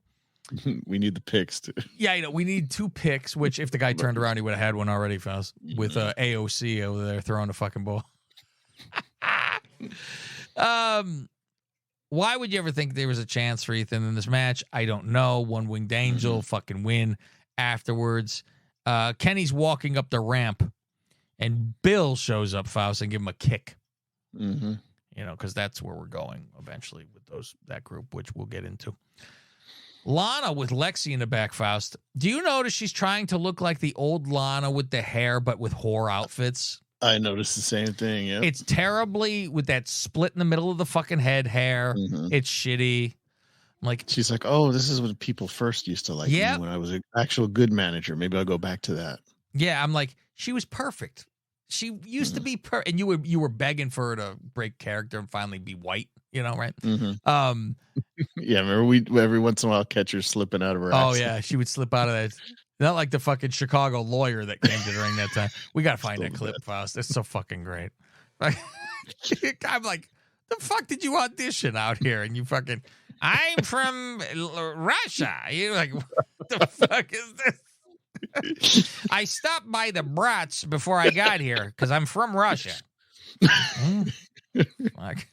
We need the picks too. Yeah, we need 2 picks, which if the guy turned around, he would have had one already, Faust, with AOC over there throwing the fucking ball. Why would you ever think there was a chance for Ethan in this match? I don't know. One Winged Angel fucking win afterwards. Kenny's walking up the ramp, and Bill shows up, Faust, and give him a kick. Mm-hmm. Because that's where we're going eventually with that group, which we'll get into. Lana with Lexi in the back, Faust. Do you notice she's trying to look like the old Lana with the hair, but with whore outfits? I noticed the same thing, yeah. It's terribly with that split in the middle of the fucking head hair. Mm-hmm. It's shitty. Like, she's like, oh, this is what people first used to like me when I was an actual good manager. Maybe I'll go back to that. Yeah, I'm like, she was perfect. She used to be and you were begging for her to break character and finally be white, right? Mm-hmm. Yeah, remember we every once in a while catch her slipping out of her accent. Yeah, she would slip out of that. Not like the fucking Chicago lawyer that came to the ring that time. We got to find that clip, Faust. It's so fucking great. I'm like, the fuck did you audition out here? And you fucking, I'm from Russia. You're like, what the fuck is this? I stopped by the brats before I got here because I'm from Russia. Fuck.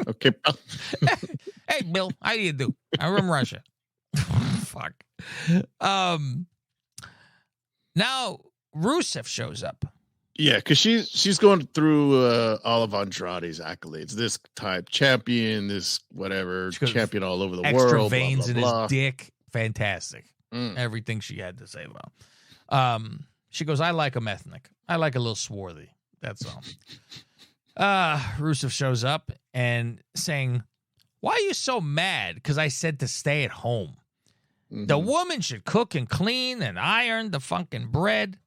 Okay. Hey, Bill, how do you do? I'm from Russia. Fuck. Now Rusev shows up. Yeah, because she's going through all of Andrade's accolades. This type champion, this whatever champion all over the extra world. Veins blah, blah, in blah. his dick. Fantastic. Everything she had to say about. She goes, I like him ethnic. I like a little swarthy. That's all. Rusev shows up and saying, why are you so mad? Because I said to stay at home. Mm-hmm. The woman should cook and clean and iron the fucking bread.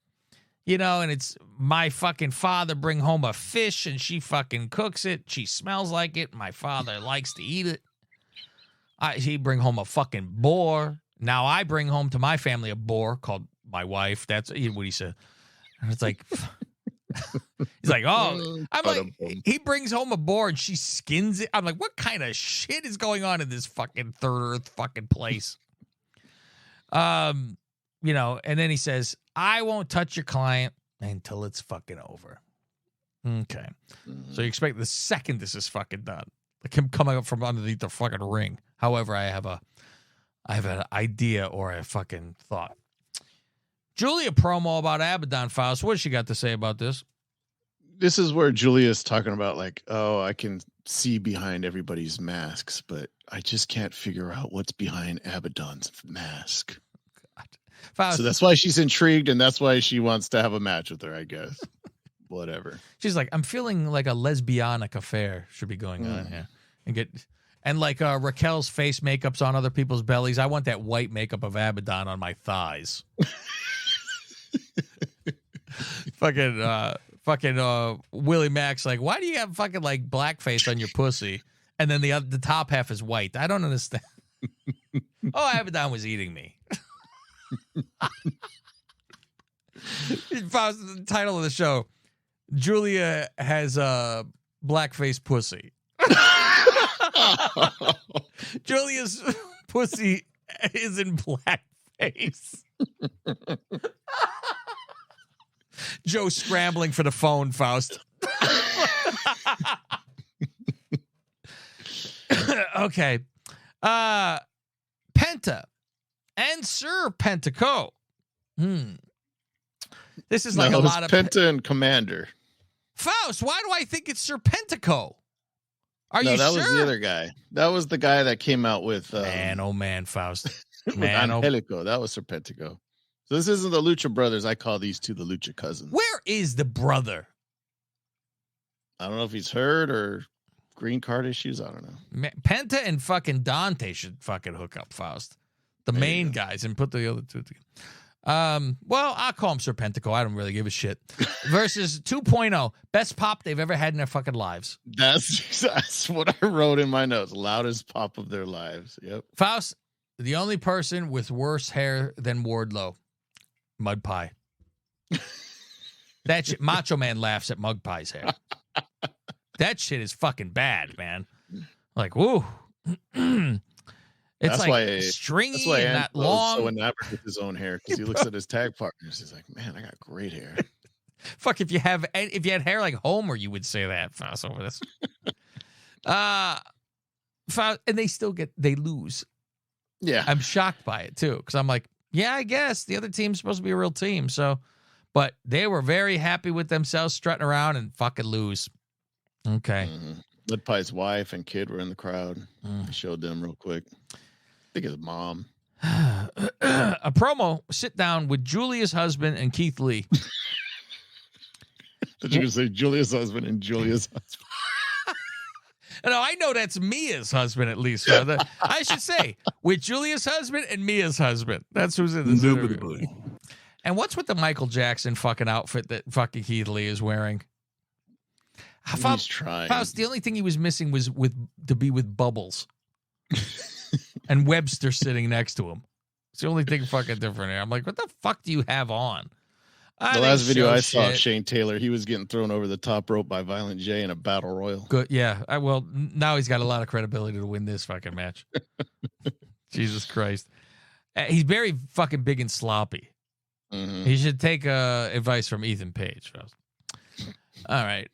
And it's my fucking father bring home a fish and she fucking cooks it. She smells like it. My father likes to eat it. He bring home a fucking boar. Now I bring home to my family a boar called my wife. That's what he said. And it's like, he's like, oh, I'm like, he brings home a boar and she skins it. I'm like, what kind of shit is going on in this fucking third earth fucking place? And then he says, I won't touch your client until it's fucking over. Okay. So you expect the second this is fucking done, like him coming up from underneath the fucking ring. However, I have an idea or a fucking thought. Julia promo about Abaddon, Faust. What has she got to say about this? This is where Julia's talking about like, oh, I can see behind everybody's masks, but I just can't figure out what's behind Abaddon's mask. So that's why she's intrigued, and that's why she wants to have a match with her, I guess. Whatever. She's like, I'm feeling like a lesbianic affair should be going on here. And like Raquel's face makeup's on other people's bellies. I want that white makeup of Abaddon on my thighs. fucking Willie Mack's like, why do you have fucking like blackface on your pussy? And then the top half is white. I don't understand. Oh, Abaddon was eating me. The title of the show, Julia has a blackface pussy. Julia's pussy is in blackface. Joe scrambling for the phone, Faust. Okay. Penta and Sir Pentaco. This is like a lot of Penta and Commander. Faust, why do I think it's Sir Pentaco? Are you sure? That was the other guy. That was the guy that came out with man, oh man, Faust. Man, Angelico. That was Sir Pentaco. So this isn't the Lucha Brothers. I call these two the Lucha Cousins. Where is the brother? I don't know if he's hurt or green card issues. I don't know. Penta and fucking Dante should fucking hook up, Faust. The main guys, and put the other two together. Well, I'll call him Sir Pentaco. I don't really give a shit. Versus 2.0. Best pop they've ever had in their fucking lives. That's what I wrote in my notes. Loudest pop of their lives. Yep. Faust, the only person with worse hair than Wardlow. Mud Pie. That shit, Macho Man laughs at Mud Pie's hair. That shit is fucking bad, man. Like, woo. It's That's like why stringy and not long. So enamored with his own hair because he looks at his tag partners. He's like, man, I got great hair. Fuck, if you had hair like Homer, you would say that, Faust, over this. Faust, and they lose. Yeah. I'm shocked by it too, because I'm like, yeah, I guess the other team's supposed to be a real team. So, but they were very happy with themselves, strutting around and fucking lose. Okay. Mud Pie's wife and kid were in the crowd. I showed them real quick. I think his mom. A promo sit down with Julia's husband and Keith Lee. Did you say Julia's husband and Julia's husband? No, I know that's Mia's husband, at least. I should say, with Julia's husband and Mia's husband. That's who's in this interview. And what's with the Michael Jackson fucking outfit that fucking Keith Lee is wearing? He's trying. Faust, the only thing he was missing was to be with Bubbles. And Webster sitting next to him. It's the only thing fucking different here. I'm like, what the fuck do you have on? The last video I saw of Shane Taylor, he was getting thrown over the top rope by Violent J in a battle royal. Good, yeah. Well, now he's got a lot of credibility to win this fucking match. Jesus Christ. He's very fucking big and sloppy. He should take advice from Ethan Page. All right.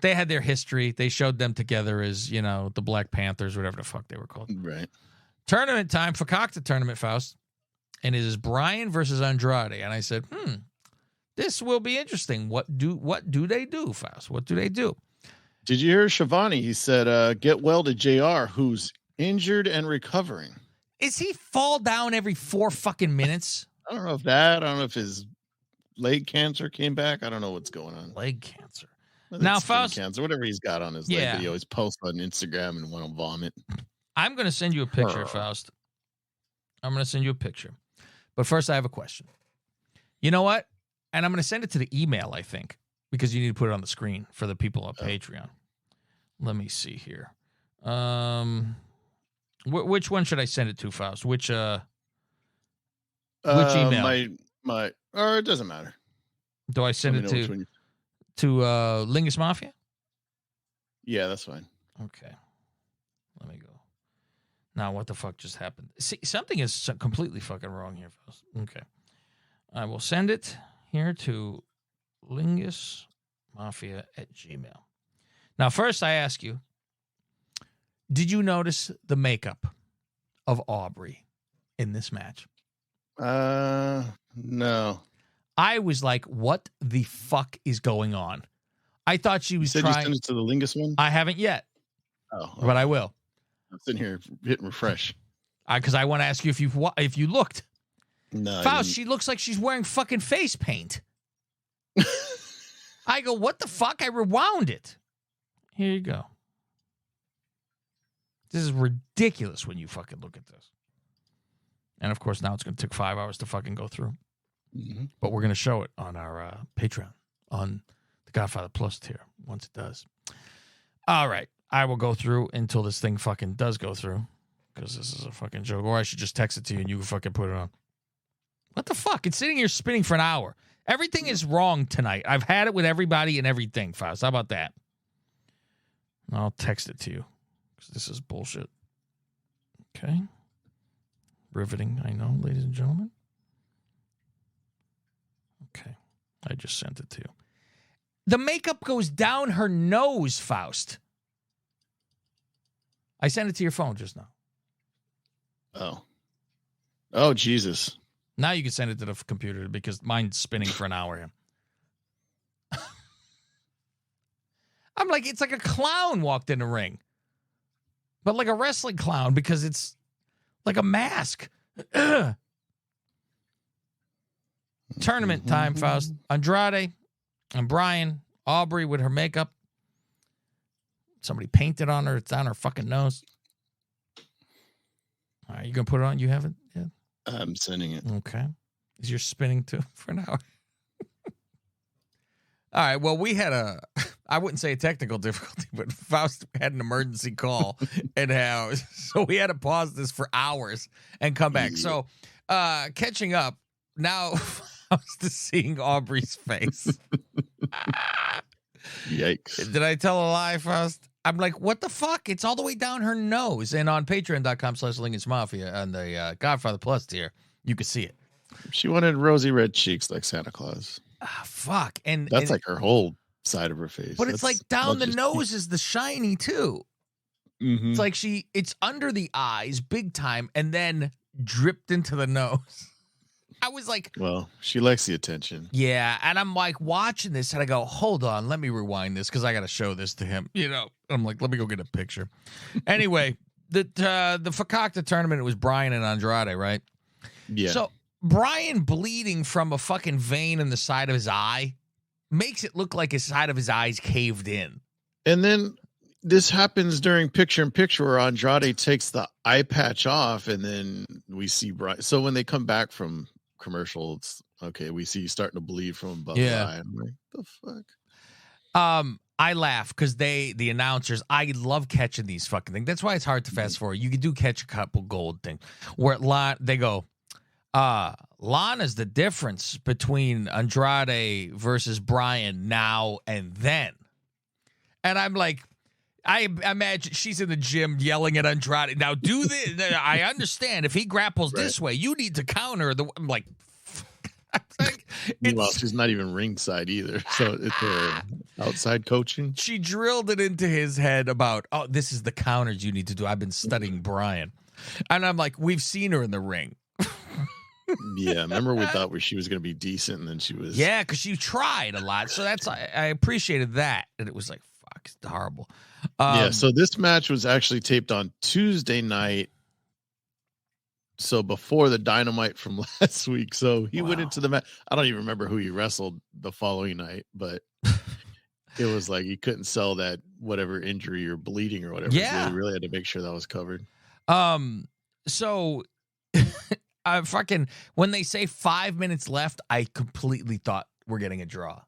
They had their history. They showed them together as, the Black Panthers, whatever the fuck they were called. Right. Tournament time for Cocktail Tournament, Faust. And it is Bryan versus Andrade. And I said, this will be interesting. What do they do, Faust? What do they do? Did you hear Shivani? He said, get well to JR, who's injured and recovering. Is he fall down every 4 fucking minutes? I don't know if that. I don't know if his leg cancer came back. I don't know what's going on. Leg cancer. Now, Faust, cancer, whatever he's got on his leg, he always posts on Instagram and want to vomit. I'm going to send you a picture, Faust. I'm going to send you a picture. But first, I have a question. You know what? And I'm going to send it to the email, I think, because you need to put it on the screen for the people on Patreon. Let me see here. Which one should I send it to, Faust? Which email? Or it doesn't matter. Do I send it to Lingus Mafia? Yeah, that's fine. Okay. Let me go. Now, what the fuck just happened? See, something is completely fucking wrong here, Faust. Okay. I will send it here to lingusmafia@gmail.com. Now, first I ask you, did you notice the makeup of Aubrey in this match? No. I was like, what the fuck is going on? I thought she was trying. You send it to the Lingus one? I haven't yet. Oh. Okay. But I will. I'm sitting here hitting refresh. Because I want to ask you if you looked. No. Faust, she looks like she's wearing fucking face paint. I go, what the fuck? I rewound it. Here you go. This is ridiculous when you fucking look at this. And of course, now it's going to take 5 hours to fucking go through. Mm-hmm. But we're going to show it on our Patreon, on the Godfather Plus tier, once it does. All right. I will go through until this thing fucking does go through, because this is a fucking joke. Or I should just text it to you and you can fucking put it on. What the fuck? It's sitting here spinning for an hour. Everything is wrong tonight. I've had it with everybody and everything, Faust. How about that? I'll text it to you, because this is bullshit. Okay. Riveting, I know, ladies and gentlemen. Okay. I just sent it to you. The makeup goes down her nose, Faust. I sent it to your phone just now. Oh, Jesus. Now you can send it to the computer, because mine's spinning for an hour here. I'm like, it's like a clown walked in the ring. But like a wrestling clown, because it's like a mask. Tournament time, Faust. Andrade and Bryan. Aubrey with her makeup. Somebody painted on her. It's on her fucking nose. All right, you going to put it on? You haven't yet? I'm sending it. Okay. Is yours spinning too for an hour? All right, well, we had I wouldn't say a technical difficulty, but Faust had an emergency call in-house. So we had to pause this for hours and come back. So catching up, now Faust is seeing Aubrey's face. Yikes. Did I tell a lie, Faust? I'm like, what the fuck? It's all the way down her nose. And on patreon.com/Lingus Mafia on the Godfather Plus tier, you can see it. She wanted rosy red cheeks like Santa Claus. Fuck. And that's like her whole side of her face. But it's like down the nose is the shiny too. Mm-hmm. It's like it's under the eyes big time and then dripped into the nose. I was like, well, she likes the attention. Yeah. And I'm like watching this and I go, hold on, let me rewind this because I got to show this to him. You know, I'm like, let me go get a picture. Anyway, the Fakakta tournament, it was Brian and Andrade, right? Yeah. So Brian bleeding from a fucking vein in the side of his eye makes it look like his side of his eyes caved in. And then this happens during picture-in-picture where Andrade takes the eye patch off, and then we see Brian. So when they come back from commercial, it's okay. We see you starting to bleed from above the eye. I'm like, the fuck? I laugh because the announcers, I love catching these fucking things. That's why it's hard to fast forward. You do catch a couple gold things where they go, Lana's the difference between Andrade versus Brian now and then. And I'm like, I imagine she's in the gym yelling at Andrade. Now do this. I understand if he grapples this way, you need to counter the. I'm like, meanwhile, she's not even ringside either. So it's her outside coaching. She drilled it into his head about, oh, this is the counters you need to do. I've been studying Brian. And I'm like, we've seen her in the ring. Yeah, remember we thought she was going to be decent, and then she was. Yeah, because she tried a lot. So I appreciated that. And it was like, fuck, it's horrible. Yeah, so this match was actually taped on Tuesday night. So before the Dynamite from last week. So he went into the match. I don't even remember who he wrestled the following night, but it was like he couldn't sell that whatever injury or bleeding or whatever. Yeah. So he really had to make sure that was covered. So fucking when they say 5 minutes left, I completely thought we're getting a draw.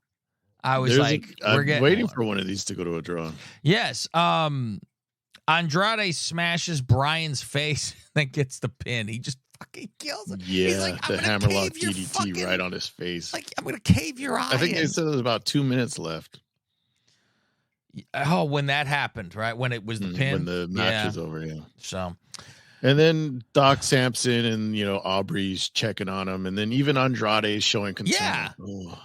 I was I'm waiting for one of these to go to a draw. Yes. Andrade smashes Brian's face, then gets the pin. He just fucking kills him. Yeah, he's like, the hammerlock DDT right on his face. Like, I'm gonna cave your eye. I think they said there was about 2 minutes left. Oh, when that happened, right? When it was the pin, when the match was over. Yeah. So. And then Doc Sampson and, Aubrey's checking on him. And then even Andrade is showing concern. Yeah. Oh,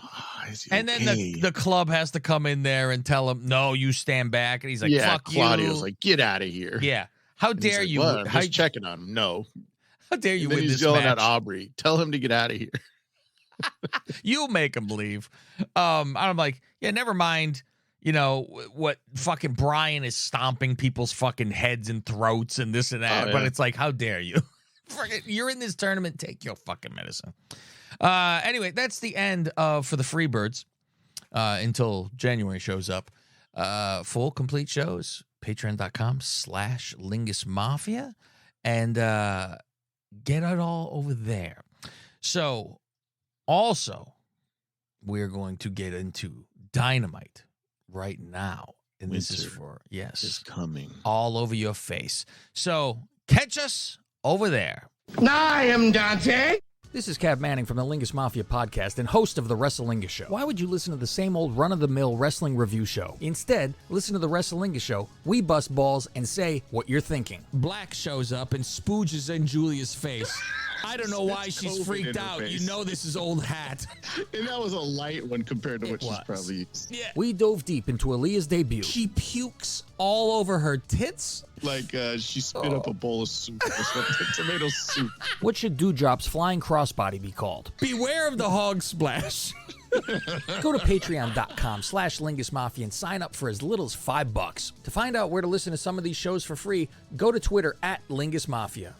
and then the club has to come in there and tell him, no, you stand back. And he's like, fuck Claudio's you. like, get out of here. Yeah. How dare you? I'm just checking on him. No. How dare you win he's this yelling match? at Aubrey. Tell him to get out of here. You make him leave. I'm like, yeah, never mind. What fucking Brian is stomping people's fucking heads and throats and this and that. But it's like, how dare you? You're in this tournament. Take your fucking medicine. Anyway, that's the end for the Freebirds until January shows up. Full complete shows, patreon.com/Lingus Mafia, and get it all over there. So also, we're going to get into Dynamite right now. And this is is coming all over your face. So catch us over there. I am Dante. This is Cav Manning from the Lingus Mafia podcast and host of the Wrestlingus Show. Why would you listen to the same old run-of-the-mill wrestling review show? Instead, listen to the Wrestlingus Show. We bust balls and say what you're thinking. Black shows up and spooges in Julia's face. I don't know why she's freaked out. You know this is old hat. And that was a light one compared to what she's probably used. Yeah. We dove deep into Aaliyah's debut. She pukes all over her tits. Like she spit up a bowl of soup or something. Tomato soup. What should Dewdrop's flying crossbody be called? Beware of the hog splash. Go to patreon.com/Lingus Mafia and sign up for as little as $5. To find out where to listen to some of these shows for free, go to Twitter @Lingus Mafia.